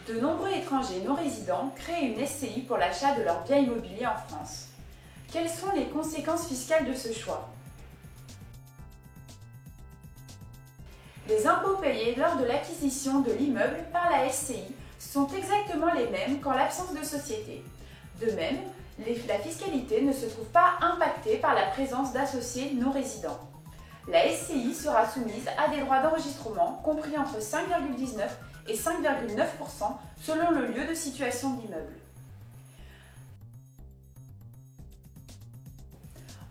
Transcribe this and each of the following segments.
De nombreux étrangers non résidents créent une SCI pour l'achat de leurs biens immobiliers en France. Quelles sont les conséquences fiscales de ce choix? Les impôts payés lors de l'acquisition de l'immeuble par la SCI sont exactement les mêmes qu'en l'absence de société. De même, la fiscalité ne se trouve pas impactée par la présence d'associés non résidents. La SCI sera soumise à des droits d'enregistrement compris entre 5,19 et 5,9% selon le lieu de situation de l'immeuble.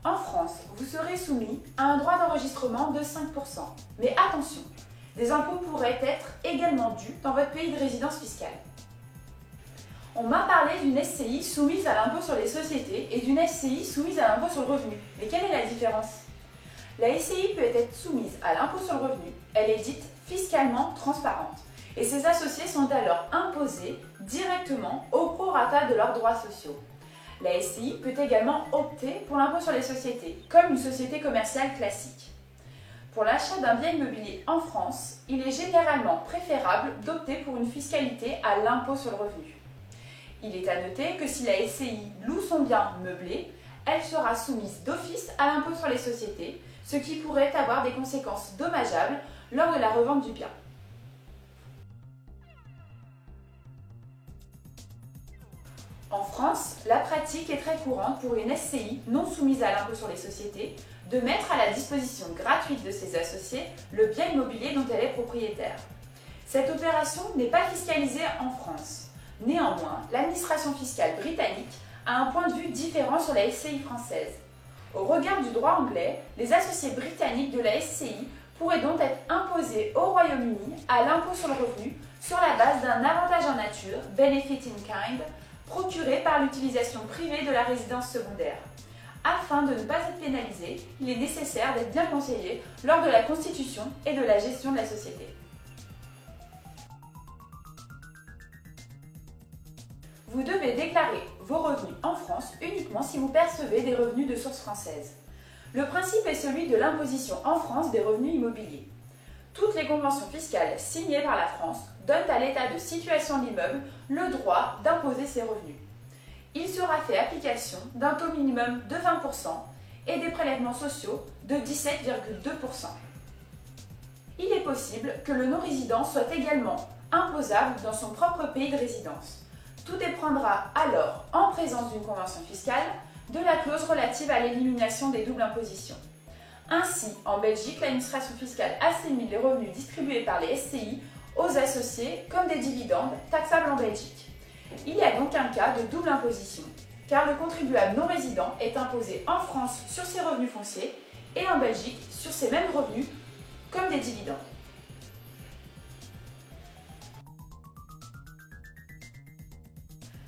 En France, vous serez soumis à un droit d'enregistrement de 5%. Mais attention, des impôts pourraient être également dus dans votre pays de résidence fiscale. On m'a parlé d'une SCI soumise à l'impôt sur les sociétés et d'une SCI soumise à l'impôt sur le revenu. Mais quelle est la différence? La SCI peut être soumise à l'impôt sur le revenu. Elle est dite fiscalement transparente. Et ses associés sont alors imposés directement au prorata de leurs droits sociaux. La SCI peut également opter pour l'impôt sur les sociétés, comme une société commerciale classique. Pour l'achat d'un bien immobilier en France, il est généralement préférable d'opter pour une fiscalité à l'impôt sur le revenu. Il est à noter que si la SCI loue son bien meublé, elle sera soumise d'office à l'impôt sur les sociétés, ce qui pourrait avoir des conséquences dommageables lors de la revente du bien. En France, la pratique est très courante pour une SCI non soumise à l'impôt sur les sociétés de mettre à la disposition gratuite de ses associés le bien immobilier dont elle est propriétaire. Cette opération n'est pas fiscalisée en France. Néanmoins, l'administration fiscale britannique a un point de vue différent sur la SCI française. Au regard du droit anglais, les associés britanniques de la SCI pourraient donc être imposés au Royaume-Uni à l'impôt sur le revenu sur la base d'un avantage en nature, benefit in kind, procuré par l'utilisation privée de la résidence secondaire. Afin de ne pas être pénalisé, il est nécessaire d'être bien conseillé lors de la constitution et de la gestion de la société. Vous devez déclarer vos revenus en France uniquement si vous percevez des revenus de source française. Le principe est celui de l'imposition en France des revenus immobiliers. Toutes les conventions fiscales signées par la France donnent à l'état de situation de l'immeuble le droit d'imposer ses revenus. Il sera fait application d'un taux minimum de 20% et des prélèvements sociaux de 17,2%. Il est possible que le non-résident soit également imposable dans son propre pays de résidence. Tout dépendra alors, en présence d'une convention fiscale, de la clause relative à l'élimination des doubles impositions. Ainsi, en Belgique, l'administration fiscale assimile les revenus distribués par les SCI aux associés comme des dividendes taxables en Belgique. Il y a donc un cas de double imposition, car le contribuable non résident est imposé en France sur ses revenus fonciers et en Belgique sur ces mêmes revenus comme des dividendes.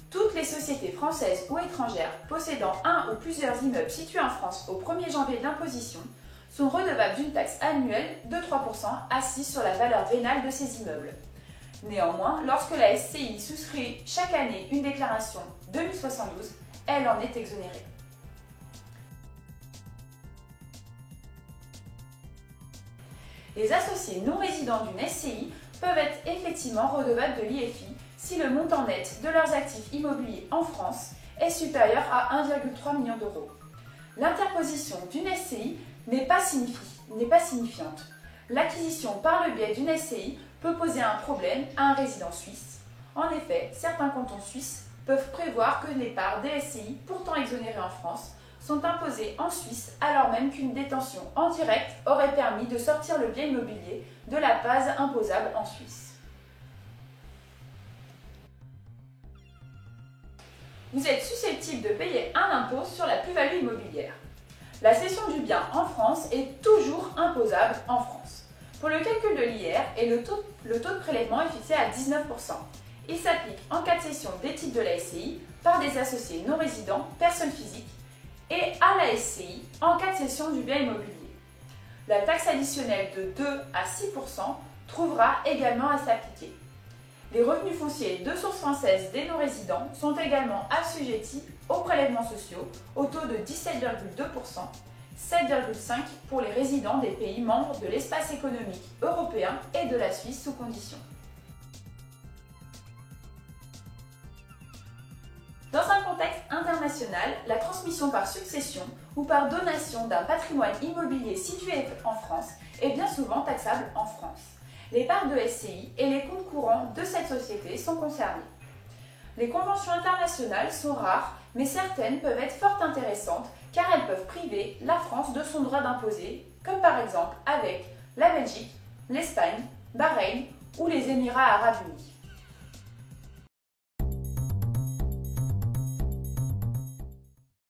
Toutes les sociétés françaises ou étrangères possédant un ou plusieurs immeubles situés en France au 1er janvier de l'imposition sont redevables d'une taxe annuelle de 3% assise sur la valeur vénale de ces immeubles. Néanmoins, lorsque la SCI souscrit chaque année une déclaration 2072, elle en est exonérée. Les associés non résidents d'une SCI peuvent être effectivement redevables de l'IFI si le montant net de leurs actifs immobiliers en France est supérieur à 1,3 million d'euros. L'interposition d'une SCI n'est pas signifiante. L'acquisition par le biais d'une SCI peut poser un problème à un résident suisse. En effet, certains cantons suisses peuvent prévoir que les parts des SCI, pourtant exonérées en France, sont imposées en Suisse alors même qu'une détention en direct aurait permis de sortir le bien immobilier de la base imposable en Suisse. Vous êtes susceptible de payer un impôt sur la plus-value immobilière. La cession du bien en France est toujours imposable en France. Pour le calcul de l'IR, le taux de prélèvement est fixé à 19%. Il s'applique en cas de cession des titres de la SCI par des associés non résidents, personnes physiques, et à la SCI en cas de cession du bien immobilier. La taxe additionnelle de 2 à 6% trouvera également à s'appliquer. Les revenus fonciers de source française des non-résidents sont également assujettis aux prélèvements sociaux au taux de 17,2%, 7,5% pour les résidents des pays membres de l'espace économique européen et de la Suisse sous condition. international, la transmission par succession ou par donation d'un patrimoine immobilier situé en France est bien souvent taxable en France. Les parts de SCI et les comptes courants de cette société sont concernés. Les conventions internationales sont rares, mais certaines peuvent être fort intéressantes car elles peuvent priver la France de son droit d'imposer, comme par exemple avec la Belgique, l'Espagne, Bahreïn ou les Émirats arabes unis.